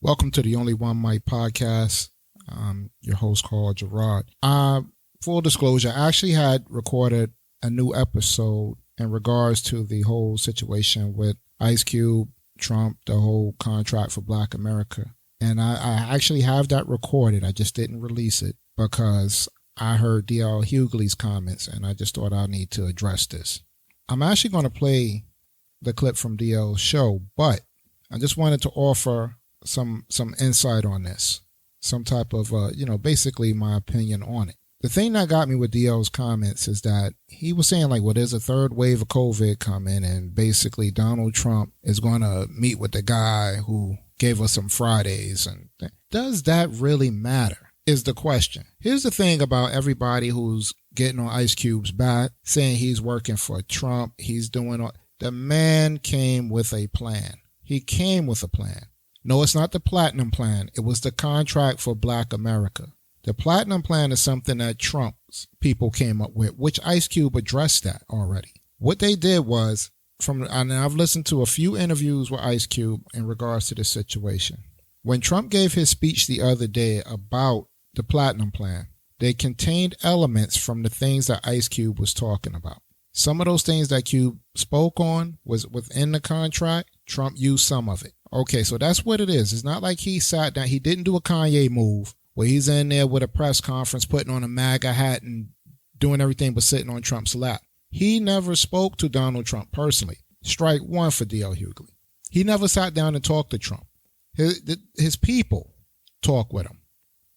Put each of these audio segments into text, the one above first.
Welcome to the Only One Mic podcast. I'm your host called Jeread. Full disclosure, I actually had recorded a new episode in regards to the whole situation with Ice Cube, Trump, the whole contract for Black America. And I actually have that recorded. I just didn't release it because I heard D.L. Hughley's comments and I just thought I need to address this. I'm actually going to play the clip from D.L.'s show, but I just wanted to offer some insight on this, some type of, basically my opinion on it. The thing that got me with D.L.'s comments is that he was saying like, well, there's a third wave of COVID coming and basically Donald Trump is going to meet with the guy who gave us some Fridays. And does that really matter is the question. Here's the thing about everybody who's getting on Ice Cube's back, saying he's working for Trump. He's doing all. The man came with a plan. He came with a plan. No, it's not the Platinum Plan. It was the contract for Black America. The Platinum Plan is something that Trump's people came up with, which Ice Cube addressed that already. What they did was, and I've listened to a few interviews with Ice Cube in regards to this situation. When Trump gave his speech the other day about the Platinum Plan, they contained elements from the things that Ice Cube was talking about. Some of those things that Cube spoke on was within the contract. Trump used some of it. Okay, so that's what it is. It's not like he sat down. He didn't do a Kanye move where he's in there with a press conference, putting on a MAGA hat and doing everything but sitting on Trump's lap. He never spoke to Donald Trump personally. Strike one for D.L. Hughley. He never sat down and talked to Trump. His people talk with him.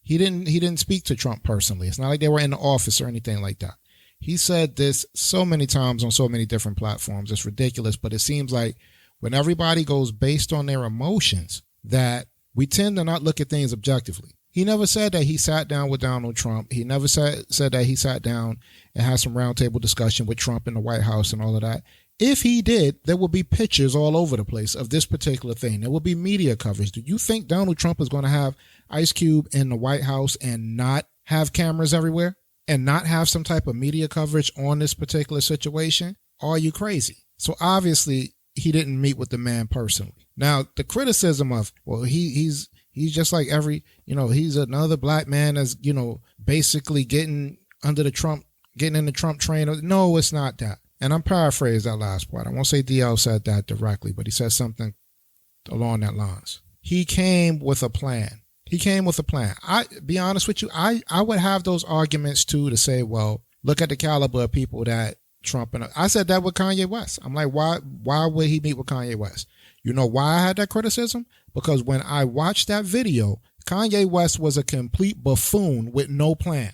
He didn't speak to Trump personally. It's not like they were in the office or anything like that. He said this so many times on so many different platforms. It's ridiculous, but it seems like when everybody goes based on their emotions, that we tend to not look at things objectively. He never said that he sat down with Donald Trump. He never said that he sat down and had some roundtable discussion with Trump in the White House and all of that. If he did, there would be pictures all over the place of this particular thing. There would be media coverage. Do you think Donald Trump is going to have Ice Cube in the White House and not have cameras everywhere and not have some type of media coverage on this particular situation? Are you crazy? So obviously he didn't meet with the man personally. Now, the criticism of, well, he's just like he's another black man that's, basically getting in the Trump train. No, it's not that. And I'm paraphrasing that last part. I won't say D.L. said that directly, but he said something along that lines. He came with a plan. I be honest with you, I would have those arguments too to say, well, look at the caliber of people that Trump and I said that with Kanye West. I'm like, why would he meet with Kanye West? You know why I had that criticism? Because when I watched that video, Kanye West was a complete buffoon with no plan.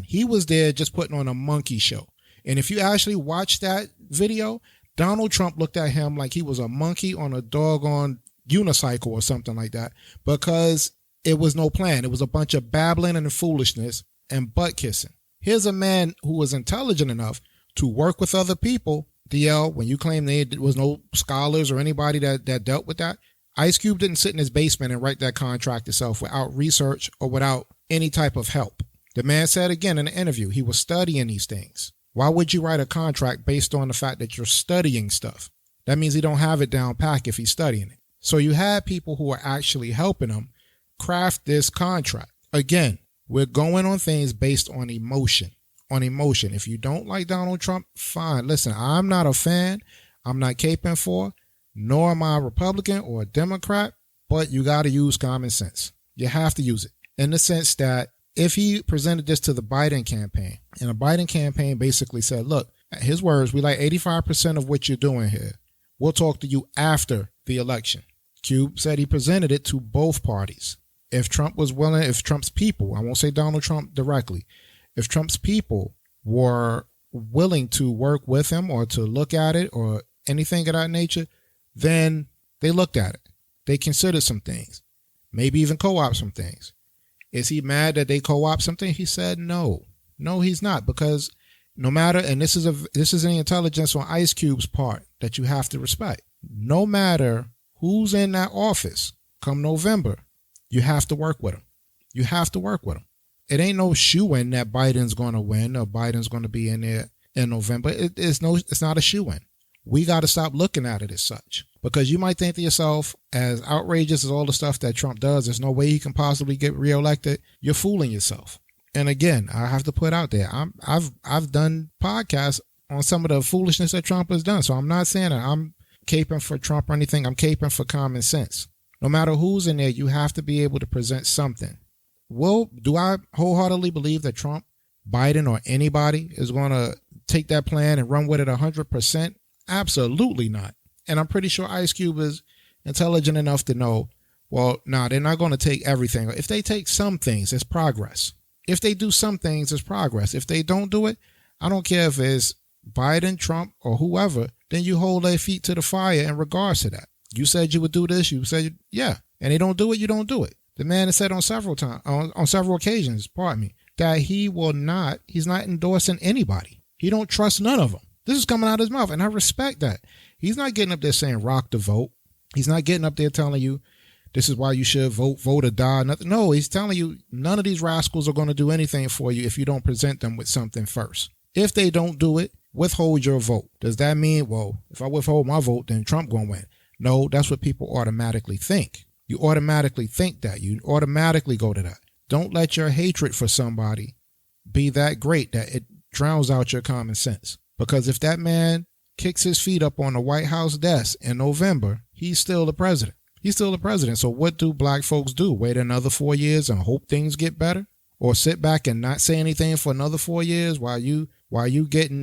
He was there just putting on a monkey show. And if you actually watch that video, Donald Trump looked at him like he was a monkey on a doggone unicycle or something like that, because it was no plan. It was a bunch of babbling and foolishness and butt kissing. Here's a man who was intelligent enough to work with other people. D.L., when you claim there was no scholars or anybody that dealt with that, Ice Cube didn't sit in his basement and write that contract itself without research or without any type of help. The man said again in the interview, he was studying these things. Why would you write a contract based on the fact that you're studying stuff? That means he don't have it down pat if he's studying it. So you had people who are actually helping him craft this contract. Again, we're going on things based on emotion. If you don't like Donald Trump, fine. Listen, I'm not a fan. I'm not caping for, nor am I a Republican or a Democrat, but you got to use common sense. You have to use it in the sense that if he presented this to the Biden campaign and the Biden campaign basically said, look, his words, we like 85% of what you're doing here. We'll talk to you after the election. Cube said he presented it to both parties. If Trump was willing, if Trump's people, I won't say Donald Trump directly, if Trump's people were willing to work with him or to look at it or anything of that nature, then they looked at it. They considered some things, maybe even co-op some things. Is he mad that they co-op something? He said no. No, he's not, because no matter, and this is an intelligence on Ice Cube's part that you have to respect. No matter who's in that office come November, you have to work with him. You have to work with him. It ain't no shoo-in that Biden's going to win or Biden's going to be in there in November. It's not a shoo-in. we got to stop looking at it as such. Because you might think to yourself, as outrageous as all the stuff that Trump does, there's no way he can possibly get reelected. You're fooling yourself. And again, I have to put out there, I've done podcasts on some of the foolishness that Trump has done. So I'm not saying that I'm caping for Trump or anything. I'm caping for common sense. No matter who's in there, you have to be able to present something. Well, do I wholeheartedly believe that Trump, Biden, or anybody is going to take that plan and run with it 100%? Absolutely not. And I'm pretty sure Ice Cube is intelligent enough to know, well, no, they're not going to take everything. If they take some things, it's progress. If they do some things, it's progress. If they don't do it, I don't care if it's Biden, Trump, or whoever, then you hold their feet to the fire in regards to that. You said you would do this. You said, yeah. And they don't do it, you don't do it. The man has said on several occasions, that he's not endorsing anybody. He don't trust none of them. This is coming out of his mouth, and I respect that. He's not getting up there saying rock the vote. He's not getting up there telling you this is why you should vote or die. Nothing. No, he's telling you none of these rascals are going to do anything for you if you don't present them with something first. If they don't do it, withhold your vote. Does that mean, well, if I withhold my vote, then Trump going to win? No, that's what people automatically think. You automatically think that. You automatically go to that. Don't let your hatred for somebody be that great that it drowns out your common sense. Because if that man kicks his feet up on the White House desk in November, he's still the president. He's still the president. So what do black folks do? Wait another 4 years and hope things get better? Or sit back and not say anything for another 4 years while you getting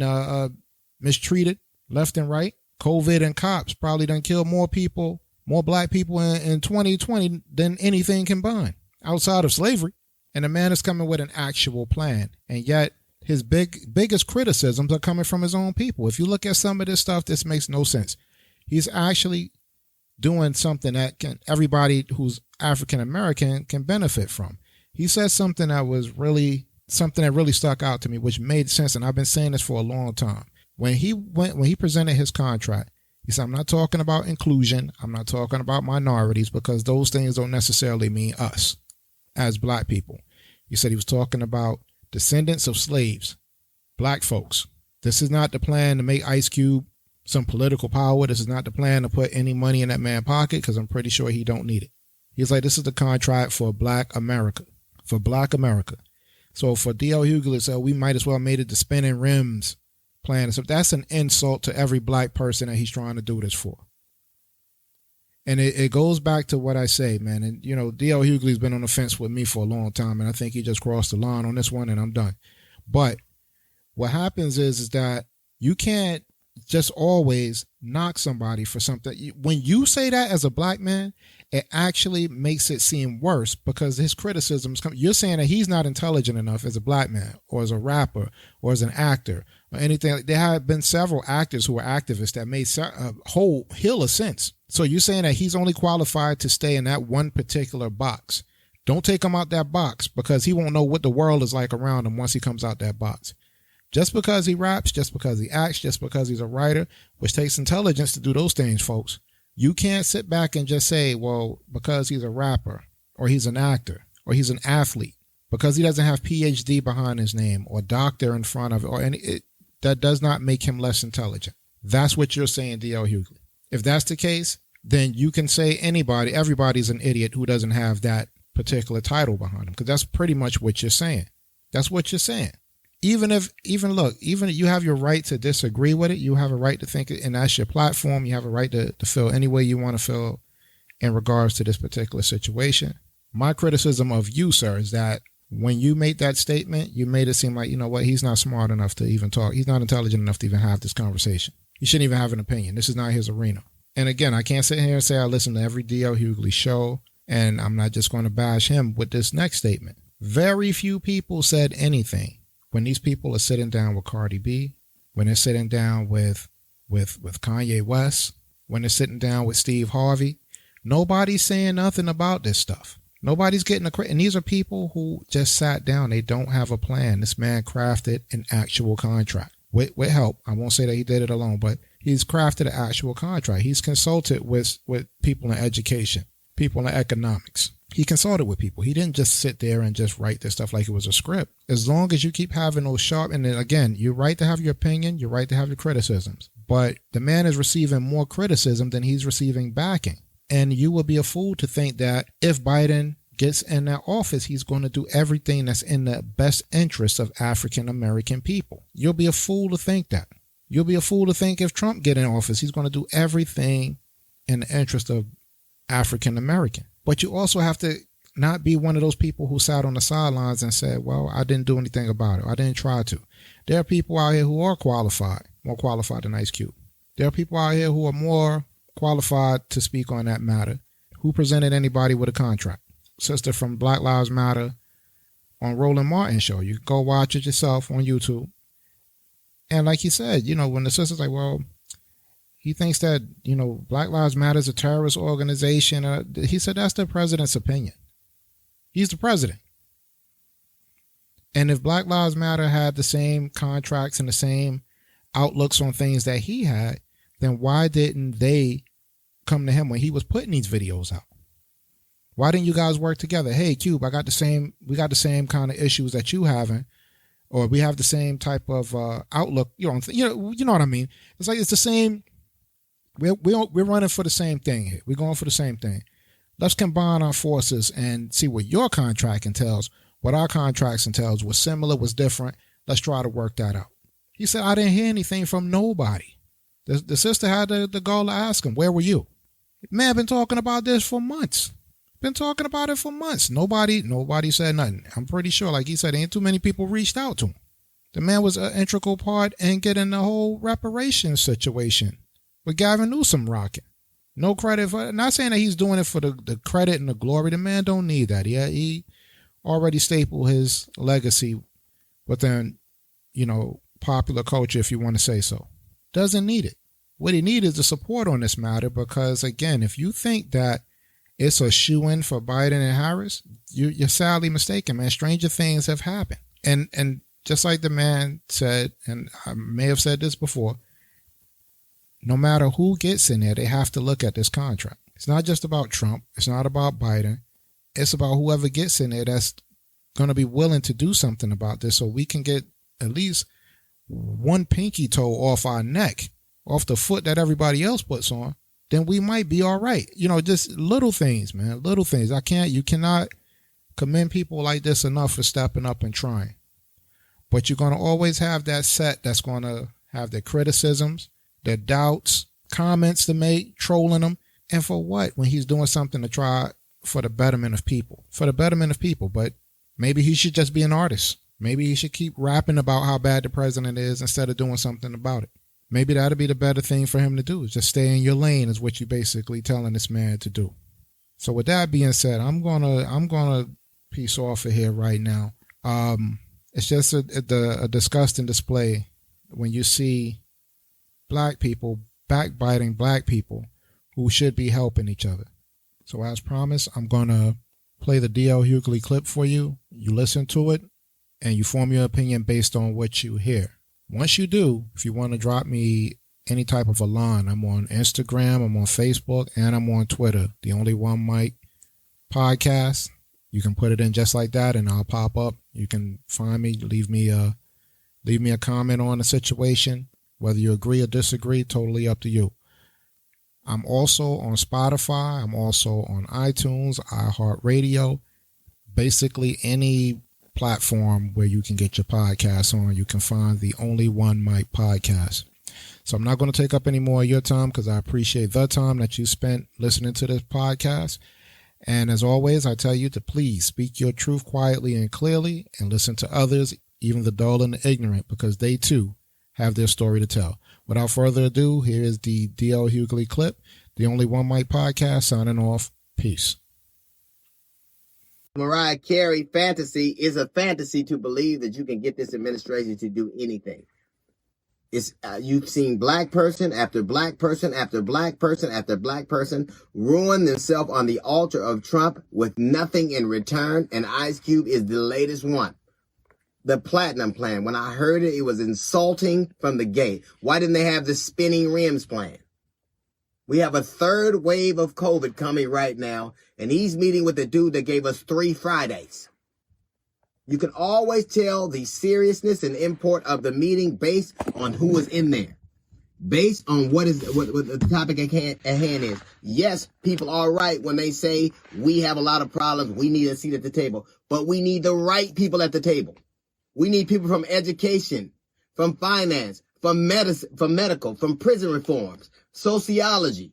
mistreated left and right? COVID and cops probably done killed more people, more black people in 2020 than anything combined outside of slavery. And the man is coming with an actual plan. And yet his biggest criticisms are coming from his own people. If you look at some of this stuff, this makes no sense. He's actually doing something that everybody who's African American can benefit from. He said something that really stuck out to me, which made sense. And I've been saying this for a long time. When he presented his contract, he said, I'm not talking about inclusion. I'm not talking about minorities, because those things don't necessarily mean us as black people. He said he was talking about descendants of slaves, black folks. This is not the plan to make Ice Cube some political power. This is not the plan to put any money in that man's pocket, because I'm pretty sure he don't need it. He's like, this is the contract for black America, So for D.L. Hughley, so we might as well made it the spinning rims plan. So that's an insult to every black person that he's trying to do this for. And it goes back to what I say, man. And, you know, D.L. Hughley's been on the fence with me for a long time, and I think he just crossed the line on this one, and I'm done. But what happens is that you can't just always knock somebody for something. When you say that as a black man, it actually makes it seem worse, because his criticisms come. You're saying that he's not intelligent enough as a black man, or as a rapper, or as an actor, or anything. There have been several actors who were activists that made a whole hill of sense. So you're saying that he's only qualified to stay in that one particular box. Don't take him out that box, because he won't know what the world is like around him once he comes out that box. Just because he raps, just because he acts, just because he's a writer, which takes intelligence to do those things, folks. You can't sit back and just say, well, because he's a rapper, or he's an actor, or he's an athlete, because he doesn't have PhD behind his name or doctor in front of it, that does not make him less intelligent. That's what you're saying, D.L. Hughley. If that's the case, then you can say everybody's an idiot who doesn't have that particular title behind him, because that's pretty much what you're saying. That's what you're saying. Even if you have your right to disagree with it, you have a right to think it, and that's your platform. You have a right to feel any way you want to feel in regards to this particular situation. My criticism of you, sir, is that when you made that statement, you made it seem like, you know what, he's not smart enough to even talk. He's not intelligent enough to even have this conversation. He shouldn't even have an opinion. This is not his arena. And again, I can't sit here and say I listen to every D.L. Hughley show, and I'm not just going to bash him with this next statement. Very few people said anything. When these people are sitting down with Cardi B, when they're sitting down with Kanye West, when they're sitting down with Steve Harvey, nobody's saying nothing about this stuff. Nobody's getting and these are people who just sat down. They don't have a plan. This man crafted an actual contract with help. I won't say that he did it alone, but he's crafted an actual contract. He's consulted with people in education, people in economics. He consulted with people. He didn't just sit there and just write this stuff like it was a script. As long as you keep having those sharp, and then again, you're right to have your opinion, you're right to have your criticisms, But the man is receiving more criticism than he's receiving backing. And you will be a fool to think that if Biden gets in that office, he's going to do everything that's in the best interest of African American people. You'll be a fool to think that. You'll be a fool to think if Trump get in office, he's going to do everything in the interest of African American. But you also have to not be one of those people who sat on the sidelines and said, well, I didn't do anything about it. I didn't try to. There are people out here who are qualified, more qualified than Ice Cube. There are people out here who are more qualified to speak on that matter. Who presented anybody with a contract? Sister from Black Lives Matter on Roland Martin's show. You can go watch it yourself on YouTube. And like he said, when the sister's like, well, he thinks that, Black Lives Matter is a terrorist organization. He said that's the president's opinion. He's the president. And if Black Lives Matter had the same contracts and the same outlooks on things that he had, then why didn't they come to him when he was putting these videos out? Why didn't you guys work together? Hey, Cube, we got the same kind of issues that you having, or we have the same type of outlook. You know what I mean? It's like it's the same. We're running for the same thing here. We're going for the same thing. Let's combine our forces and see what your contract entails, what our contracts entails, what's similar, what's different. Let's try to work that out. He said, I didn't hear anything from nobody. The sister had the goal to ask him, where were you? Man, been talking about this for months. Been talking about it for months. Nobody said nothing. I'm pretty sure, like he said, ain't too many people reached out to him. The man was an integral part in getting the whole reparations situation with Gavin Newsom rocking. No credit for, not saying that he's doing it for the credit and the glory. The man don't need that. Yeah, he already stapled his legacy within, popular culture, if you want to say so. Doesn't need it. What he needs is the support on this matter, because again, if you think that it's a shoo-in for Biden and Harris, you're sadly mistaken, man. Stranger things have happened. And just like the man said, and I may have said this before, no matter who gets in there, they have to look at this contract. It's not just about Trump. It's not about Biden. It's about whoever gets in there that's going to be willing to do something about this, so we can get at least one pinky toe off our neck, off the foot that everybody else puts on. Then we might be all right. Just little things, man. Little things. You cannot commend people like this enough for stepping up and trying. But you're going to always have that set that's going to have their criticisms, their doubts, comments to make, trolling them. And for what? When he's doing something to try for the betterment of people. For the betterment of people. But maybe he should just be an artist. Maybe he should keep rapping about how bad the president is instead of doing something about it. Maybe that'd be the better thing for him to do. Just stay in your lane is what you're basically telling this man to do. So with that being said, I'm gonna piece off of here right now. It's just a disgusting display when you see black people backbiting black people who should be helping each other. So as promised, I'm gonna play the D.L. Hughley clip for you. You listen to it and you form your opinion based on what you hear. Once you do, if you want to drop me any type of a line, I'm on Instagram, I'm on Facebook, and I'm on Twitter. The Only One Mic Podcast. You can put it in just like that, and I'll pop up. You can find me, leave me a comment on the situation. Whether you agree or disagree, totally up to you. I'm also on Spotify. I'm also on iTunes, iHeartRadio, basically any platform where you can get your podcast on. You can find the Only One Mic Podcast. So I'm not going to take up any more of your time because I appreciate the time that you spent listening to this podcast. And as always, I tell you to please speak your truth quietly and clearly and listen to others, even the dull and the ignorant, because they too have their story to tell. Without further ado, here is the D.L. Hughley clip, the Only One Mic Podcast, signing off. Peace. Mariah Carey fantasy is a fantasy to believe that you can get this administration to do anything. It's you've seen black person after black person after black person after black person ruin themselves on the altar of Trump with nothing in return, and Ice Cube is the latest one. The Platinum Plan, when I heard it, it was insulting from the gate. Why didn't they have the spinning rims plan? We have a third wave of COVID coming right now, and he's meeting with the dude that gave us 3 Fridays. You can always tell the seriousness and import of the meeting based on who was in there. based on what the topic at hand is. Yes, people are right when they say we have a lot of problems. We need a seat at the table, but we need the right people at the table. We need people from education, from finance, from medicine, from medical, from prison reforms, sociology,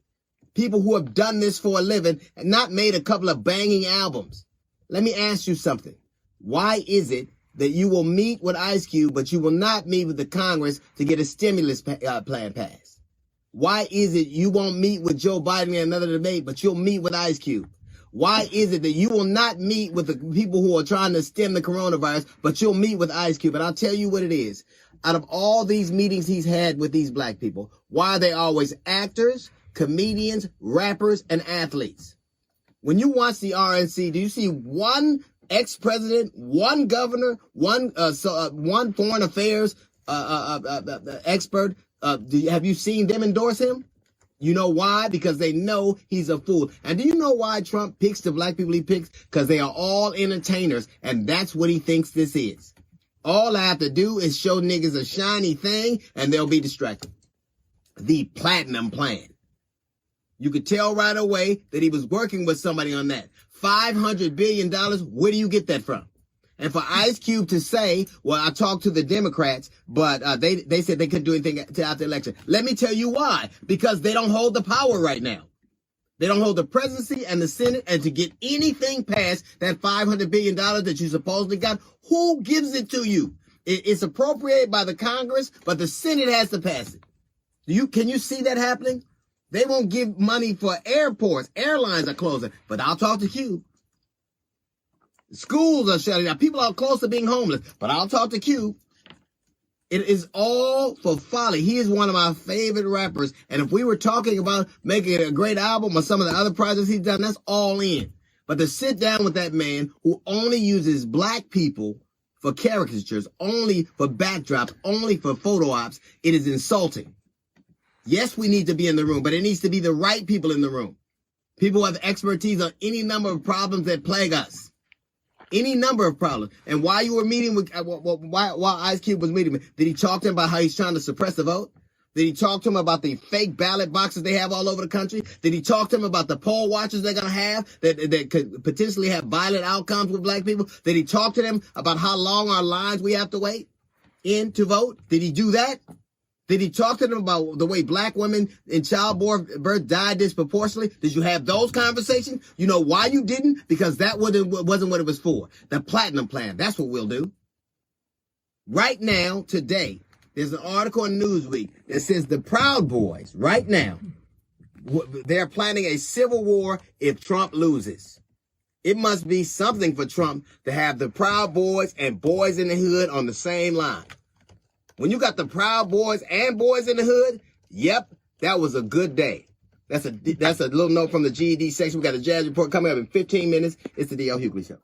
people who have done this for a living and not made a couple of banging albums. Let me ask you something. Why is it that you will meet with Ice Cube, but you will not meet with the Congress to get a stimulus plan passed? Why is it you won't meet with Joe Biden in another debate, but you'll meet with Ice Cube? Why is it that you will not meet with the people who are trying to stem the coronavirus, but you'll meet with Ice Cube? And I'll tell you what it is. Out of all these meetings he's had with these black people, why are they always actors, comedians, rappers, and athletes? When you watch the RNC, do you see one ex-president, one governor, one foreign affairs expert? Have you seen them endorse him? You know why? Because they know he's a fool. And do you know why Trump picks the black people he picks? Because they are all entertainers, and that's what he thinks this is. All I have to do is show niggas a shiny thing, and they'll be distracted. The platinum plan. You could tell right away that he was working with somebody on that. $500 billion, where do you get that from? And for Ice Cube to say, well, I talked to the Democrats, but they said they couldn't do anything after the election. Let me tell you why. Because they don't hold the power right now. They don't hold the presidency and the Senate, and to get anything past that $500 billion that you supposedly got, who gives it to you? It's appropriated by the Congress, but the Senate has to pass it. Can you see that happening? They won't give money for airports. Airlines are closing, but I'll talk to Q. Schools are shutting down. People are close to being homeless, but I'll talk to Q. It is all for folly. He is one of my favorite rappers, and if we were talking about making a great album or some of the other projects he's done, that's all in. But to sit down with that man who only uses black people for caricatures, only for backdrops, only for photo ops, it is insulting. Yes, we need to be in the room, but it needs to be the right people in the room. People who have expertise on any number of problems that plague us. Any number of problems. And while you were meeting with, while Ice Cube was meeting, did he talk to him about how he's trying to suppress the vote? Did he talk to him about the fake ballot boxes they have all over the country? Did he talk to him about the poll watchers they're going to have that could potentially have violent outcomes with black people? Did he talk to them about how long our lines we have to wait in to vote? Did he do that? Did he talk to them about the way black women in childbirth died disproportionately? Did you have those conversations? You know why you didn't? Because that wasn't what it was for. The platinum plan. That's what we'll do. Right now, today, there's an article in Newsweek that says the Proud Boys, right now, they're planning a civil war if Trump loses. It must be something for Trump to have the Proud Boys and Boys in the Hood on the same line. When you got the Proud Boys and Boys in the Hood, yep, that was a good day. That's a little note from the GED section. We got a jazz report coming up in 15 minutes. It's the D.L. Hughley Show.